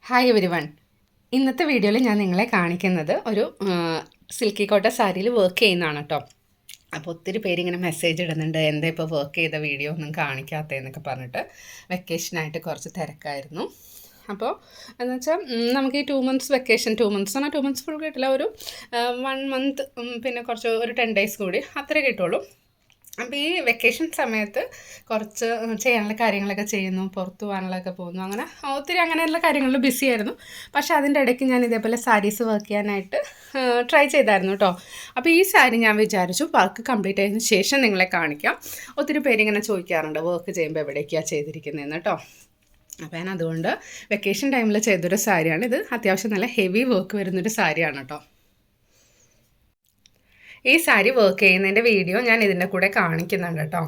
Hi everyone. ഇന്നത്തെ വീഡിയോയിൽ ഞാൻ നിങ്ങളെ കാണിക്കുന്നത് ഒരു സിൽക്കി കോട്ട സാരിയിൽ വർക്ക് ചെയ്യുന്നതാണ് കേട്ടോ. അപ്പോൾ ഒത്തിരി പേര് ഇങ്ങനെ മെസ്സേജ് ഇടുന്നുണ്ട്, എന്താ ഇപ്പോൾ വർക്ക് ചെയ്ത വീഡിയോ ഒന്നും കാണിക്കാത്തതെന്നൊക്കെ പറഞ്ഞിട്ട്. വെക്കേഷനായിട്ട് കുറച്ച് തിരക്കായിരുന്നു. അപ്പോൾ എന്ന് വെച്ചാൽ നമുക്ക് ഈ 2 months വെക്കേഷൻ, 2 months എന്നാൽ 2 months ഫുൾ കിട്ടില്ല, ഒരു 1 month പിന്നെ കുറച്ച് ഒരു 10 days കൂടി അത്രേ കിട്ടുള്ളൂ. അപ്പോൾ ഈ വെക്കേഷൻ സമയത്ത് കുറച്ച് ചെയ്യാനുള്ള കാര്യങ്ങളൊക്കെ ചെയ്യുന്നു, പുറത്ത് പോകാനുള്ളതൊക്കെ പോകുന്നു, അങ്ങനെ ഒത്തിരി അങ്ങനെയുള്ള കാര്യങ്ങളിൽ ബിസി ആയിരുന്നു. പക്ഷേ അതിൻ്റെ ഇടയ്ക്ക് ഞാൻ ഇതേപോലെ സാരീസ് വർക്ക് ചെയ്യാനായിട്ട് ട്രൈ ചെയ്തായിരുന്നു കേട്ടോ. അപ്പോൾ ഈ സാരി ഞാൻ വിചാരിച്ചു വർക്ക് കംപ്ലീറ്റ് ആയതിനു ശേഷം നിങ്ങളെ കാണിക്കാം. ഒത്തിരി പേരിങ്ങനെ ചോദിക്കാറുണ്ട് വർക്ക് ചെയ്യുമ്പോൾ എവിടേക്കാണ് ചെയ്തിരിക്കുന്നതെന്ന് കേട്ടോ. അപ്പോൾ ഞാൻ അതുകൊണ്ട് വെക്കേഷൻ ടൈമിൽ ചെയ്തൊരു സാരിയാണ് ഇത്. അത്യാവശ്യം നല്ല ഹെവി വർക്ക് വരുന്നൊരു സാരിയാണ് കേട്ടോ. ഈ സാരി വർക്ക് ചെയ്യുന്നതിൻ്റെ വീഡിയോ ഞാൻ ഇതിൻ്റെ കൂടെ കാണിക്കുന്നുണ്ട് കേട്ടോ.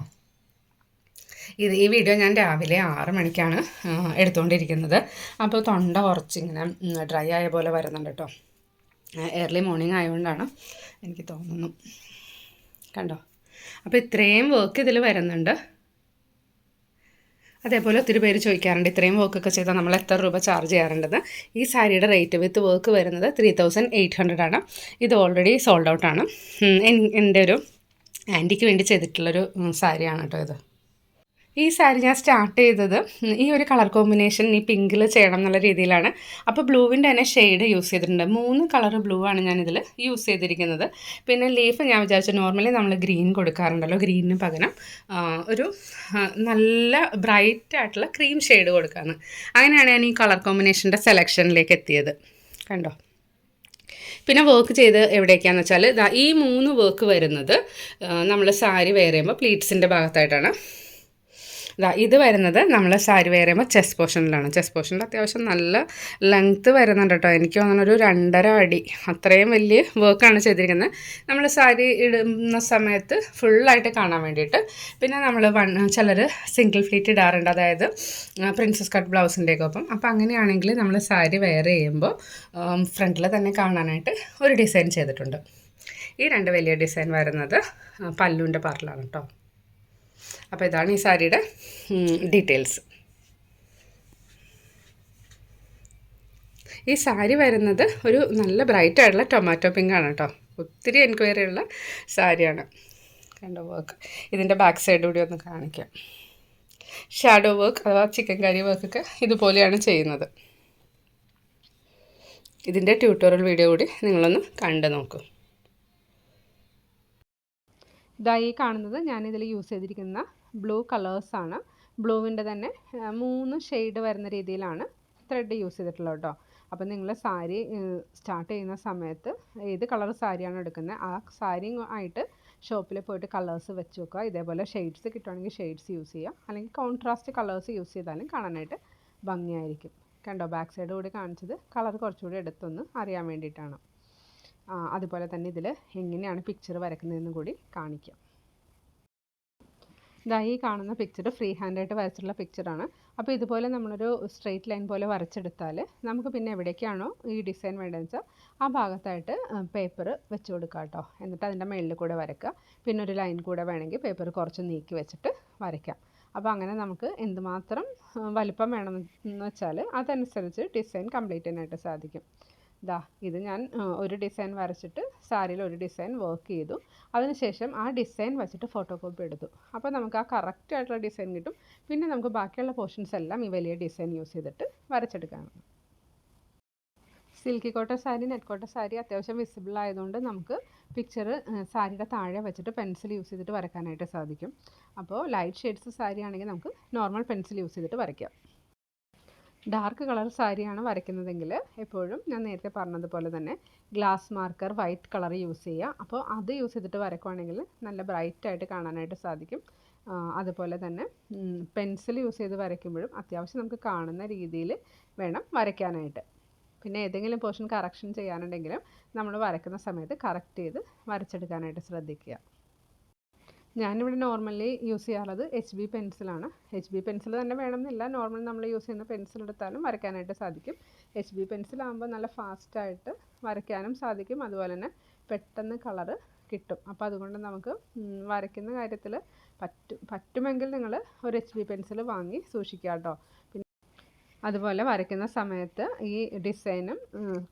ഈ വീഡിയോ ഞാൻ രാവിലെ 6 മണിക്കാണ് എടുത്തുകൊണ്ടിരിക്കുന്നത്. അപ്പോൾ തൊണ്ട കുറച്ചിങ്ങനെ ഡ്രൈ ആയ പോലെ വരുന്നുണ്ട് കേട്ടോ. ഏർലി മോർണിംഗ് ആയതുകൊണ്ടാണ് എനിക്ക് തോന്നുന്നു. കണ്ടോ, അപ്പോൾ ഇത്രയും വർക്ക് ഇതിൽ വരുന്നുണ്ട്. അതേപോലെ ഒത്തിരി പേര് ചോദിക്കാറുണ്ട് ഇത്രയും വർക്കൊക്കെ ചെയ്താൽ നമ്മൾ എത്ര രൂപ ചാർജ് ചെയ്യാറുണ്ടെന്ന്. ഈ സാരിയുടെ റേറ്റ് വിത്ത് വർക്ക് വരുന്നത് 3800 ആണ്. ഇത് ഓൾറെഡി സോൾഡ് ഔട്ടാണ്. എൻ്റെ ഒരു ആൻറ്റിക്ക് വേണ്ടി ചെയ്തിട്ടുള്ളൊരു സാരിയാണ് കേട്ടോ ഇത്. ഈ സാരി ഞാൻ സ്റ്റാർട്ട് ചെയ്തത് ഈ ഒരു കളർ കോമ്പിനേഷൻ ഈ പിങ്കിൽ ചെയ്യണം എന്നുള്ള രീതിയിലാണ്. അപ്പോൾ ബ്ലൂവിൻ്റെ തന്നെ ഷെയ്ഡ് യൂസ് ചെയ്തിട്ടുണ്ട്. 3 കളർ ബ്ലൂ ആണ് ഞാനിതിൽ യൂസ് ചെയ്തിരിക്കുന്നത്. പിന്നെ ലീഫ് ഞാൻ വിചാരിച്ചു നോർമലി നമ്മൾ ഗ്രീൻ കൊടുക്കാറുണ്ടല്ലോ, ഗ്രീനിന് പകരം ഒരു നല്ല ബ്രൈറ്റ് ആയിട്ടുള്ള ക്രീം ഷെയ്ഡ് കൊടുക്കാമെന്ന്. അങ്ങനെയാണ് ഞാൻ ഈ കളർ കോമ്പിനേഷൻ്റെ സെലക്ഷനിലേക്ക് എത്തിയത്. കണ്ടോ, പിന്നെ വർക്ക് ചെയ്ത് എവിടേക്കാണെന്ന് വെച്ചാൽ ഈ 3 വർക്ക് വരുന്നത് നമ്മൾ സാരി വെയർ ചെയ്യുമ്പോൾ പ്ലീറ്റ്സിൻ്റെ ഭാഗത്തായിട്ടാണ്. ഇത് വരുന്നത് നമ്മൾ സാരി വെയർ ചെയ്യുമ്പോൾ ചെസ്റ്റ് പോർഷനിലാണ്. ചെസ്റ്റ് പോർഷനിൽ അത്യാവശ്യം നല്ല ലെങ്ത്ത് വരുന്നുണ്ട് കേട്ടോ. എനിക്ക് തോന്നുന്നു ഒരു 2.5 അടി അത്രയും വലിയ വർക്കാണ് ചെയ്തിരിക്കുന്നത്. നമ്മൾ സാരി ഇടുന്ന സമയത്ത് ഫുള്ളായിട്ട് കാണാൻ വേണ്ടിയിട്ട്. പിന്നെ നമ്മൾ ചിലർ സിംഗിൾ ഫ്ലീറ്റ് ഇടാറുണ്ട്, അതായത് പ്രിൻസസ് കട്ട് ബ്ലൗസിൻ്റെയൊക്കെ ഒപ്പം. അപ്പോൾ അങ്ങനെയാണെങ്കിൽ നമ്മൾ സാരി വെയർ ചെയ്യുമ്പോൾ ഫ്രണ്ടിൽ തന്നെ കാണാനായിട്ട് ഒരു ഡിസൈൻ ചെയ്തിട്ടുണ്ട്. ഈ 2 വലിയ ഡിസൈൻ വരുന്നത് പല്ലുവിൻ്റെ പാർട്ടിലാണ് കേട്ടോ. അപ്പോൾ ഇതാണ് ഈ സാരിയുടെ ഡീറ്റെയിൽസ്. ഈ സാരി വരുന്നത് ഒരു നല്ല ബ്രൈറ്റ് ആയിട്ടുള്ള ടൊമാറ്റോ പിങ്ക് ആണ് കേട്ടോ. ഒത്തിരി എൻക്വയറി ഉള്ള സാരിയാണ്. കണ്ടോ വർക്ക്. ഇതിൻ്റെ ബാക്ക് സൈഡ് കൂടി ഒന്ന് കാണിക്കാം. ഷാഡോ വർക്ക് അഥവാ ചിക്കൻ കറി വർക്കൊക്കെ ഇതുപോലെയാണ് ചെയ്യുന്നത്. ഇതിൻ്റെ ട്യൂട്ടോറിയൽ വീഡിയോ കൂടി നിങ്ങളൊന്ന് കണ്ടു നോക്കൂ. ഇതായി കാണുന്നത് ഞാനിതിൽ യൂസ് ചെയ്തിരിക്കുന്ന ബ്ലൂ കളേഴ്സാണ്. ബ്ലൂവിൻ്റെ തന്നെ 3 ഷെയ്ഡ് വരുന്ന രീതിയിലാണ് ത്രെഡ് യൂസ് ചെയ്തിട്ടുള്ളത് കേട്ടോ. അപ്പോൾ നിങ്ങൾ സാരി സ്റ്റാർട്ട് ചെയ്യുന്ന സമയത്ത് ഏത് കളർ സാരിയാണ് എടുക്കുന്നത് ആ സാരി ആയിട്ട് ഷോപ്പിൽ പോയിട്ട് കളേഴ്സ് വെച്ച് നോക്കുക. ഇതേപോലെ ഷെയ്ഡ്സ് കിട്ടുകയാണെങ്കിൽ ഷെയ്ഡ്സ് യൂസ് ചെയ്യുക, അല്ലെങ്കിൽ കോൺട്രാസ്റ്റ് കളേഴ്സ് യൂസ് ചെയ്താലും കാണാനായിട്ട് ഭംഗിയായിരിക്കും. കണ്ടോ, ബാക്ക് സൈഡ് കൂടി കാണിച്ചത് കളർ കുറച്ചുകൂടി എടുത്തൊന്ന് അറിയാൻ വേണ്ടിയിട്ടാണ്. അതുപോലെ തന്നെ ഇതിൽ എങ്ങനെയാണ് പിക്ചർ വരയ്ക്കുന്നതെന്ന് കൂടി കാണിക്കാം. ഈ കാണുന്ന പിക്ചർ ഫ്രീ ഹാൻഡായിട്ട് വരച്ചിട്ടുള്ള പിക്ചറാണ്. അപ്പോൾ ഇതുപോലെ നമ്മളൊരു സ്ട്രെയിറ്റ് ലൈൻ പോലെ വരച്ചെടുത്താൽ നമുക്ക് പിന്നെ എവിടേക്കാണോ ഈ ഡിസൈൻ വേണ്ടതെന്ന് വെച്ചാൽ ആ ഭാഗത്തായിട്ട് പേപ്പർ വെച്ച് കൊടുക്കുക കേട്ടോ. എന്നിട്ട് അതിൻ്റെ മുകളിൽ കൂടെ വരയ്ക്കുക. പിന്നെ ഒരു ലൈൻ കൂടെ വേണമെങ്കിൽ പേപ്പർ കുറച്ച് നീക്കി വെച്ചിട്ട് വരയ്ക്കാം. അപ്പോൾ അങ്ങനെ നമുക്ക് എന്തുമാത്രം വലിപ്പം വേണമെന്ന് വെച്ചാൽ അതനുസരിച്ച് ഡിസൈൻ കംപ്ലീറ്റ് ചെയ്യാനായിട്ട് സാധിക്കും. ഇത് ഞാൻ ഒരു ഡിസൈൻ വരച്ചിട്ട് സാരിയിൽ ഒരു ഡിസൈൻ വർക്ക് ചെയ്തു. അതിനുശേഷം ആ ഡിസൈൻ വെച്ചിട്ട് ഫോട്ടോ കോപ്പി എടുത്തു. അപ്പോൾ നമുക്ക് ആ കറക്റ്റ് ആയിട്ടുള്ള ഡിസൈൻ കിട്ടും. പിന്നെ നമുക്ക് ബാക്കിയുള്ള പോർഷൻസ് എല്ലാം ഈ വലിയ ഡിസൈൻ യൂസ് ചെയ്തിട്ട് വരച്ചെടുക്കാനാണ്. സിൽക്കി കോട്ട സാരി, നെറ്റ് കോട്ട സാരി അത്യാവശ്യം വിസിബിൾ ആയതുകൊണ്ട് നമുക്ക് പിക്ചർ സാരിയുടെ താഴെ വെച്ചിട്ട് പെൻസിൽ യൂസ് ചെയ്തിട്ട് വരയ്ക്കാനായിട്ട് സാധിക്കും. അപ്പോൾ ലൈറ്റ് ഷെയ്ഡ്സ് സാരി ആണെങ്കിൽ നമുക്ക് നോർമൽ പെൻസിൽ യൂസ് ചെയ്തിട്ട് വരയ്ക്കാം. ഡാർക്ക് കളർ സാരിയാണ് വരയ്ക്കുന്നതെങ്കിൽ എപ്പോഴും ഞാൻ നേരത്തെ പറഞ്ഞതുപോലെ തന്നെ glass marker white colour use ചെയ്യുക. അപ്പോൾ അത് യൂസ് ചെയ്തിട്ട് വരയ്ക്കുവാണെങ്കിൽ നല്ല ബ്രൈറ്റായിട്ട് കാണാനായിട്ട് സാധിക്കും. അതുപോലെ തന്നെ പെൻസിൽ യൂസ് ചെയ്ത് വരയ്ക്കുമ്പോഴും അത്യാവശ്യം നമുക്ക് കാണുന്ന രീതിയിൽ വേണം വരയ്ക്കാനായിട്ട്. പിന്നെ ഏതെങ്കിലും പോർഷൻ കറക്ഷൻ ചെയ്യാനുണ്ടെങ്കിലും നമ്മൾ വരയ്ക്കുന്ന സമയത്ത് കറക്റ്റ് ചെയ്ത് വരച്ചെടുക്കാനായിട്ട് ശ്രദ്ധിക്കുക. ഞാനിവിടെ നോർമലി യൂസ് ചെയ്യാറുള്ളത് HB പെൻസിലാണ്. HB പെൻസിൽ തന്നെ വേണമെന്നില്ല, നോർമൽ നമ്മൾ യൂസ് ചെയ്യുന്ന പെൻസിൽ എടുത്താലും വരയ്ക്കാനായിട്ട് സാധിക്കും. HB പെൻസിലാകുമ്പോൾ നല്ല ഫാസ്റ്റായിട്ട് വരയ്ക്കാനും സാധിക്കും. അതുപോലെ തന്നെ പെട്ടെന്ന് കളറ് കിട്ടും. അപ്പോൾ അതുകൊണ്ട് നമുക്ക് വരയ്ക്കുന്ന കാര്യത്തിൽ പറ്റുമെങ്കിൽ നിങ്ങൾ ഒരു HB പെൻസിൽ വാങ്ങി സൂക്ഷിക്കുക കേട്ടോ. അതുപോലെ വരയ്ക്കുന്ന സമയത്ത് ഈ ഡിസൈനും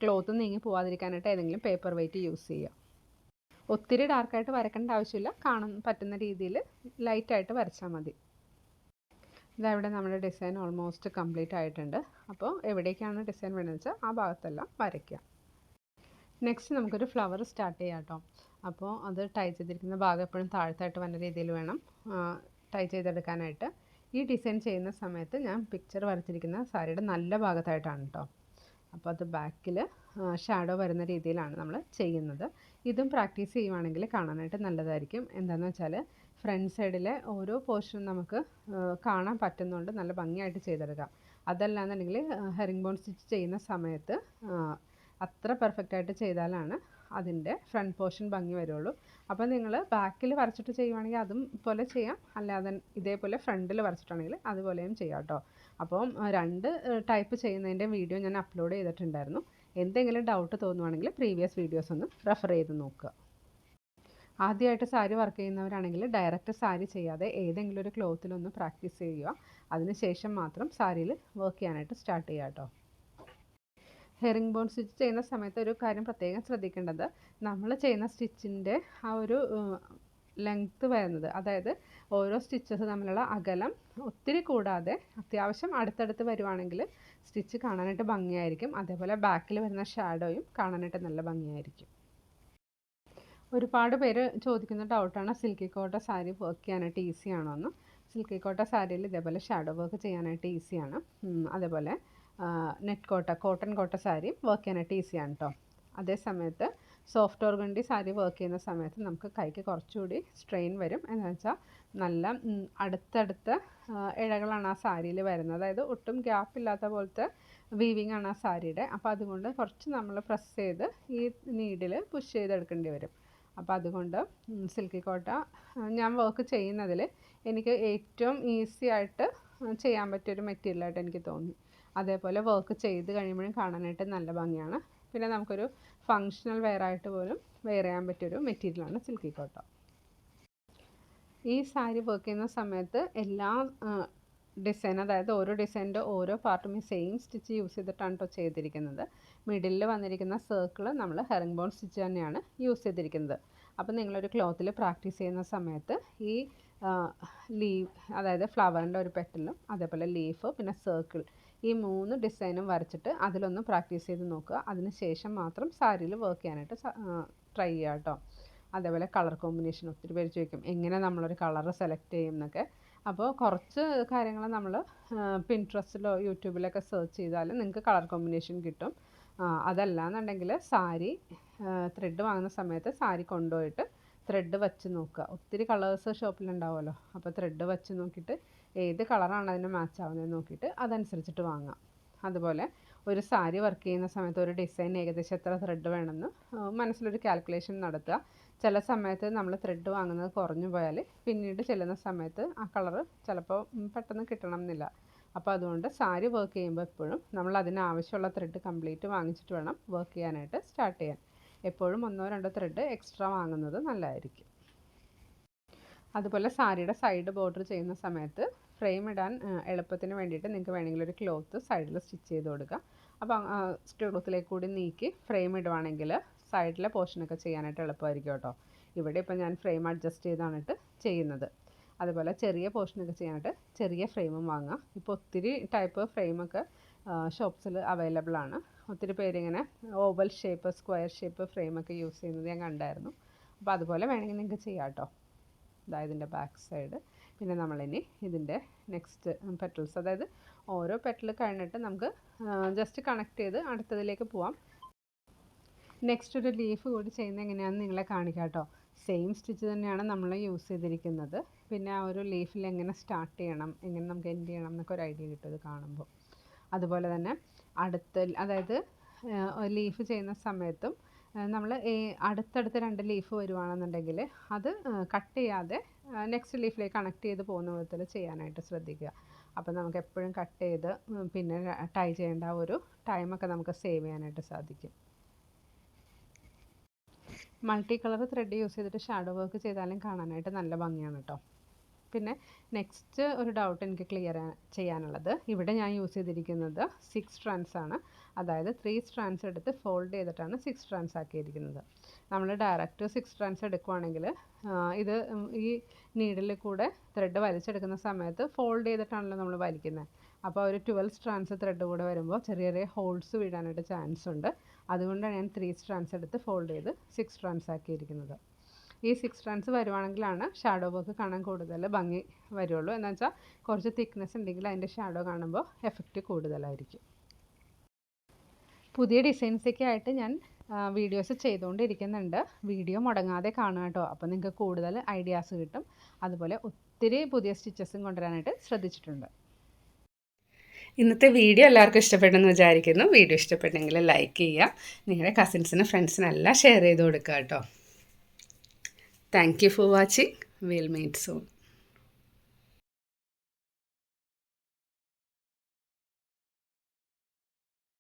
ക്ലോത്തും നീങ്ങി പോവാതിരിക്കാനായിട്ട് ഏതെങ്കിലും പേപ്പർ വെയിറ്റ് യൂസ് ചെയ്യുക. ഒത്തിരി ഡാർക്കായിട്ട് വരയ്ക്കേണ്ട ആവശ്യമില്ല, കാണാൻ പറ്റുന്ന രീതിയിൽ ലൈറ്റായിട്ട് വരച്ചാൽ മതി. ഇതവിടെ നമ്മുടെ ഡിസൈൻ ഓൾമോസ്റ്റ് കംപ്ലീറ്റ് ആയിട്ടുണ്ട്. അപ്പോൾ എവിടേക്കാണ് ഡിസൈൻ വേണമെന്ന് വെച്ചാൽ ആ ഭാഗത്തെല്ലാം വരയ്ക്കുക. നെക്സ്റ്റ് നമുക്കൊരു ഫ്ലവർ സ്റ്റാർട്ട് ചെയ്യാം കേട്ടോ. അപ്പോൾ അത് ടൈ ചെയ്തിരിക്കുന്ന ഭാഗം എപ്പോഴും താഴത്തായിട്ട് വന്ന രീതിയിൽ വേണം ടൈ ചെയ്തെടുക്കാനായിട്ട്. ഈ ഡിസൈൻ ചെയ്യുന്ന സമയത്ത് ഞാൻ പിക്ചർ വരച്ചിരിക്കുന്ന സാരിയുടെ നല്ല ഭാഗത്തായിട്ടാണ് കേട്ടോ. അപ്പോൾ അത് ബാക്കിൽ ഷാഡോ വരുന്ന രീതിയിലാണ് നമ്മൾ ചെയ്യുന്നത്. ഇതും പ്രാക്ടീസ് ചെയ്യുവാണെങ്കിൽ കാണാനായിട്ട് നല്ലതായിരിക്കും. എന്താണെന്ന് വെച്ചാൽ ഫ്രണ്ട് സൈഡിലെ ഓരോ പോർഷനും നമുക്ക് കാണാൻ പറ്റുന്നുണ്ട്, നല്ല ഭംഗിയായിട്ട് ചെയ്തെടുക്കാം. അതല്ലാന്നുണ്ടെങ്കിൽ ഹെറിംഗ് ബോൺ സ്റ്റിച്ച് ചെയ്യുന്ന സമയത്ത് അത്ര പെർഫെക്റ്റായിട്ട് ചെയ്താലാണ് അതിൻ്റെ ഫ്രണ്ട് പോർഷൻ ഭംഗി വരുള്ളൂ. അപ്പോൾ നിങ്ങൾ ബാക്കിൽ വരച്ചിട്ട് ചെയ്യുവാണെങ്കിൽ അതും പോലെ ചെയ്യാം, അല്ലാതെ ഇതേപോലെ ഫ്രണ്ടിൽ വരച്ചിട്ടാണെങ്കിൽ അതുപോലെയും ചെയ്യാം കേട്ടോ. അപ്പം 2 ടൈപ്പ് ചെയ്യുന്നതിൻ്റെ വീഡിയോ ഞാൻ അപ്ലോഡ് ചെയ്തിട്ടുണ്ടായിരുന്നു. എന്തെങ്കിലും ഡൗട്ട് തോന്നുവാണെങ്കിൽ പ്രീവിയസ് വീഡിയോസ് ഒന്ന് റെഫർ ചെയ്ത് നോക്കുക. ആദ്യമായിട്ട് സാരി വർക്ക് ചെയ്യുന്നവരാണെങ്കിൽ ഡയറക്റ്റ് സാരി ചെയ്യാതെ ഏതെങ്കിലും ഒരു ക്ലോത്തിലൊന്ന് പ്രാക്ടീസ് ചെയ്യുക. അതിനുശേഷം മാത്രം സാരിയിൽ വർക്ക് ചെയ്യാനായിട്ട് സ്റ്റാർട്ട് ചെയ്യുക കേട്ടോ. ഹെറിംഗ് ബോൺ സ്റ്റിച്ച് ചെയ്യുന്ന സമയത്ത് ഒരു കാര്യം പ്രത്യേകം ശ്രദ്ധിക്കേണ്ടത്, നമ്മൾ ചെയ്യുന്ന സ്റ്റിച്ചിൻ്റെ ആ ഒരു ലെങ്ത്ത് വരുന്നത്, അതായത് ഓരോ സ്റ്റിച്ചസ് തമ്മിലുള്ള അകലം ഒത്തിരി കൂടാതെ അത്യാവശ്യം അടുത്തടുത്ത് വരുവാണെങ്കിൽ സ്റ്റിച്ച് കാണാനായിട്ട് ഭംഗിയായിരിക്കും. അതേപോലെ ബാക്കിൽ വരുന്ന ഷാഡോയും കാണാനായിട്ട് നല്ല ഭംഗിയായിരിക്കും. ഒരുപാട് പേര് ചോദിക്കുന്ന ഡൗട്ടാണ് സിൽക്കി കോട്ട സാരി വർക്ക് ചെയ്യാനായിട്ട് ഈസി ആണോ എന്ന്. സിൽക്കി കോട്ട സാരിയിൽ ഇതേപോലെ ഷാഡോ വർക്ക് ചെയ്യാനായിട്ട് ഈസിയാണ്. അതേപോലെ കോട്ടൺ കോട്ട സാരി വർക്ക് ചെയ്യാനായിട്ട് ഈസിയാണ് കേട്ടോ. അതേ സമയത്ത് സോഫ്റ്റ് ഓർഗൻഡി സാരി വർക്ക് ചെയ്യുന്ന സമയത്ത് നമുക്ക് കൈക്ക് കുറച്ചുകൂടി സ്ട്രെയിൻ വരും. എന്ന് വെച്ചാൽ നല്ല അടുത്തടുത്ത ഇഴകളാണ് ആ സാരിയിൽ വരുന്നത്, അതായത് ഒട്ടും ഗ്യാപ്പ് ഇല്ലാത്ത പോലത്തെ വീവിങ് ആണ് ആ സാരിയുടെ. അപ്പോൾ അതുകൊണ്ട് കുറച്ച് നമ്മൾ പ്രസ് ചെയ്ത് ഈ നീഡിൽ പുഷ് ചെയ്തെടുക്കേണ്ടി വരും. അപ്പോൾ അതുകൊണ്ട് സിൽക്കി കോട്ട ഞാൻ വർക്ക് ചെയ്യുന്നതിൽ എനിക്ക് ഏറ്റവും ഈസി ആയിട്ട് ചെയ്യാൻ പറ്റിയൊരു മെറ്റീരിയലായിട്ട് എനിക്ക് തോന്നി. അതേപോലെ വർക്ക് ചെയ്ത് കഴിയുമ്പോഴും കാണാനായിട്ട് നല്ല ഭംഗിയാണ്. പിന്നെ നമുക്കൊരു ഫങ്ഷണൽ വെയർ ആയിട്ട് പോലും വെയർ ചെയ്യാൻ പറ്റിയൊരു മെറ്റീരിയലാണ് സിൽക്കി കോട്ട. ഈ സാരി വർക്ക് ചെയ്യുന്ന സമയത്ത് എല്ലാ ഡിസൈൻ, അതായത് ഓരോ ഡിസൈനിൻ്റെ ഓരോ പാർട്ടും ഈ സെയിം സ്റ്റിച്ച് യൂസ് ചെയ്തിട്ടാണ് കേട്ടോ ചെയ്തിരിക്കുന്നത്. മിഡിലിൽ വന്നിരിക്കുന്ന സർക്കിൾ നമ്മൾ ഹെറിംഗ് ബോൺ സ്റ്റിച്ച് തന്നെയാണ് യൂസ് ചെയ്തിരിക്കുന്നത്. അപ്പോൾ നിങ്ങളൊരു ക്ലോത്തിൽ പ്രാക്ടീസ് ചെയ്യുന്ന സമയത്ത് ഈ ലീവ്, അതായത് ഫ്ലവറിൻ്റെ ഒരു പെറ്റലും അതേപോലെ ലീഫ് പിന്നെ സർക്കിൾ, ഈ 3 ഡിസൈനും വരച്ചിട്ട് അതിലൊന്ന് പ്രാക്ടീസ് ചെയ്ത് നോക്കുക. അതിന് ശേഷം മാത്രം സാരിയിൽ വർക്ക് ചെയ്യാനായിട്ട് ട്രൈ ചെയ്യുക കേട്ടോ. അതേപോലെ കളർ കോമ്പിനേഷൻ, ഒത്തിരി പേര് ചോദിക്കും എങ്ങനെ നമ്മളൊരു കളർ സെലക്ട് ചെയ്യും എന്നൊക്കെ. അപ്പോൾ കുറച്ച് കാര്യങ്ങൾ നമ്മൾ പിൻട്രസ്റ്റിലോ യൂട്യൂബിലൊക്കെ സെർച്ച് ചെയ്താൽ നിങ്ങൾക്ക് കളർ കോമ്പിനേഷൻ കിട്ടും. അതല്ലാന്നുണ്ടെങ്കിൽ സാരി ത്രെഡ് വാങ്ങുന്ന സമയത്ത് സാരി കൊണ്ടുപോയിട്ട് ത്രെഡ് വെച്ച് നോക്കുക. ഒത്തിരി കളേഴ്സ് ഷോപ്പിലുണ്ടാവുമല്ലോ, അപ്പോൾ ത്രെഡ് വെച്ച് നോക്കിയിട്ട് ഏത് കളറാണ് അതിന് മാച്ച് ആവുന്നതെന്ന് നോക്കിയിട്ട് അതനുസരിച്ചിട്ട് വാങ്ങാം. അതുപോലെ ഒരു സാരി വർക്ക് ചെയ്യുന്ന സമയത്ത് ഒരു ഡിസൈൻ ഏകദേശം എത്ര ത്രെഡ് വേണമെന്ന് മനസ്സിലൊരു കാൽക്കുലേഷൻ നടത്തുക. ചില സമയത്ത് നമ്മൾ ത്രെഡ് വാങ്ങുന്നത് കുറഞ്ഞു പോയാൽ പിന്നീട് ചെല്ലുന്ന സമയത്ത് ആ കളറ് ചിലപ്പോൾ പെട്ടെന്ന് കിട്ടണം എന്നില്ല. അപ്പോൾ അതുകൊണ്ട് സാരി വർക്ക് ചെയ്യുമ്പോൾ എപ്പോഴും നമ്മൾ അതിനാവശ്യമുള്ള ത്രെഡ് കംപ്ലീറ്റ് വാങ്ങിച്ചിട്ട് വേണം വർക്ക് ചെയ്യാനായിട്ട് സ്റ്റാർട്ട് ചെയ്യാൻ. എപ്പോഴും 1-2 ത്രെഡ് എക്സ്ട്രാ വാങ്ങുന്നത് നല്ലതായിരിക്കും. അതുപോലെ സാരിയുടെ സൈഡ് ബോർഡർ ചെയ്യുന്ന സമയത്ത് ഫ്രെയിം ഇടാൻ എളുപ്പത്തിന് വേണ്ടിയിട്ട് നിങ്ങൾക്ക് വേണമെങ്കിൽ ഒരു ക്ലോത്ത് സൈഡിൽ സ്റ്റിച്ച് ചെയ്ത് കൊടുക്കുക. അപ്പോൾ ക്ലോത്തിലേക്ക് കൂടി നീക്കി ഫ്രെയിം ഇടുവാണെങ്കിൽ സൈഡിലെ പോർഷനൊക്കെ ചെയ്യാനായിട്ട് എളുപ്പമായിരിക്കും കേട്ടോ. ഇവിടെ ഇപ്പോൾ ഞാൻ ഫ്രെയിം അഡ്ജസ്റ്റ് ചെയ്താണ് ചെയ്യുന്നത്. അതുപോലെ ചെറിയ പോർഷനൊക്കെ ചെയ്യാനായിട്ട് ചെറിയ ഫ്രെയിമും വാങ്ങാം. ഇപ്പോൾ ഒത്തിരി ടൈപ്പ് ഫ്രെയിമൊക്കെ ഷോപ്സിൽ അവൈലബിൾ ആണ്. ഒത്തിരി പേരിങ്ങനെ ഓവൽ ഷേപ്പ്, സ്ക്വയർ ഷേപ്പ് ഫ്രെയിമൊക്കെ യൂസ് ചെയ്യുന്നത് ഞാൻ കണ്ടായിരുന്നു. അപ്പോൾ അതുപോലെ വേണമെങ്കിൽ നിങ്ങൾക്ക് ചെയ്യാം കേട്ടോ. അതായത് ഇതിൻ്റെ ബാക്ക് സൈഡ്. പിന്നെ നമ്മളിനി ഇതിൻ്റെ നെക്സ്റ്റ് പെറ്റൽസ്, അതായത് ഓരോ പെറ്റൽ കഴിഞ്ഞിട്ട് നമുക്ക് ജസ്റ്റ് കണക്ട് ചെയ്ത് അടുത്തതിലേക്ക് പോവാം. നെക്സ്റ്റ് ഒരു ലീഫ് കൂടി ചെയ്യുന്നത് എങ്ങനെയാണെന്ന് നിങ്ങളെ കാണിക്കാം കേട്ടോ. സെയിം സ്റ്റിച്ച് തന്നെയാണ് നമ്മൾ യൂസ് ചെയ്തിരിക്കുന്നത്. പിന്നെ ആ ഒരു ലീഫിൽ എങ്ങനെ സ്റ്റാർട്ട് ചെയ്യണം, എങ്ങനെ നമുക്ക് എൻഡ് ചെയ്യണം എന്നൊക്കെ ഒരു ഐഡിയ കിട്ടും ഇത് കാണുമ്പോൾ. അതുപോലെ തന്നെ അതായത് ലീഫ് ചെയ്യുന്ന സമയത്തും നമ്മൾ അടുത്തടുത്ത് 2 ലീഫ് വരുവാണെന്നുണ്ടെങ്കിൽ അത് കട്ട് ചെയ്യാതെ നെക്സ്റ്റ് ലീഫിലേക്ക് കണക്ട് ചെയ്ത് പോകുന്ന വിധത്തിൽ ചെയ്യാനായിട്ട് ശ്രദ്ധിക്കുക. അപ്പോൾ നമുക്ക് എപ്പോഴും കട്ട് ചെയ്ത് പിന്നെ ടൈ ചെയ്യേണ്ട ഒരു ടൈമൊക്കെ നമുക്ക് സേവ് ചെയ്യാനായിട്ട് സാധിക്കും. മൾട്ടി കളർ ത്രെഡ് യൂസ് ചെയ്തിട്ട് ഷാഡോ വർക്ക് ചെയ്താലും കാണാനായിട്ട് നല്ല ഭംഗിയാണ് കേട്ടോ. പിന്നെ നെക്സ്റ്റ് ഒരു ഡൗട്ട് എനിക്ക് ക്ലിയർ ചെയ്യാനുള്ളത്, ഇവിടെ ഞാൻ യൂസ് ചെയ്തിരിക്കുന്നത് 6 strands ആണ്. അതായത് 3 strands എടുത്ത് ഫോൾഡ് ചെയ്തിട്ടാണ് 6 strands ആക്കിയിരിക്കുന്നത്. നമ്മൾ ഡയറക്റ്റ് 6 strands എടുക്കുവാണെങ്കിൽ ഇത് ഈ നീഡിൽ കൂടെ ത്രെഡ് വലിച്ചെടുക്കുന്ന സമയത്ത് ഫോൾഡ് ചെയ്തിട്ടാണല്ലോ നമ്മൾ വലിക്കുന്നത്. അപ്പോൾ ഒരു 12 strands ത്രെഡ് കൂടെ വരുമ്പോൾ ചെറിയ ചെറിയ ഹോൾസ് വീഴാനായിട്ട് ചാൻസ് ഉണ്ട്. അതുകൊണ്ടാണ് ഞാൻ 3 strands എടുത്ത് ഫോൾഡ് ചെയ്ത് 6 strands ആക്കിയിരിക്കുന്നത്. ഈ 6 strands വരുവാണെങ്കിലാണ് ഷാഡോ വർക്ക് കാണാൻ കൂടുതൽ ഭംഗി വരുള്ളൂ. എന്ന് വെച്ചാൽ കുറച്ച് തിക്നെസ് ഉണ്ടെങ്കിൽ അതിൻ്റെ ഷാഡോ കാണുമ്പോൾ എഫക്റ്റ് കൂടുതലായിരിക്കും. പുതിയ ഡിസൈൻസൊക്കെ ആയിട്ട് ഞാൻ വീഡിയോസ് ചെയ്തുകൊണ്ടിരിക്കുന്നുണ്ട്. വീഡിയോ മുടങ്ങാതെ കാണുക കേട്ടോ. അപ്പോൾ നിങ്ങൾക്ക് കൂടുതൽ ഐഡിയാസ് കിട്ടും. അതുപോലെ ഒത്തിരി പുതിയ സ്റ്റിച്ചസും കൊണ്ടുവരാനായിട്ട് ശ്രദ്ധിച്ചിട്ടുണ്ട്. ഇന്നത്തെ വീഡിയോ എല്ലാവർക്കും ഇഷ്ടപ്പെട്ടെന്ന് വിചാരിക്കുന്നു. വീഡിയോ ഇഷ്ടപ്പെട്ടെങ്കിൽ ലൈക്ക് ചെയ്യുക, നിങ്ങളുടെ കസിൻസിനും ഫ്രണ്ട്സിനെല്ലാം ഷെയർ ചെയ്ത് കൊടുക്കുക കേട്ടോ. Thank you for watching. We'll meet soon.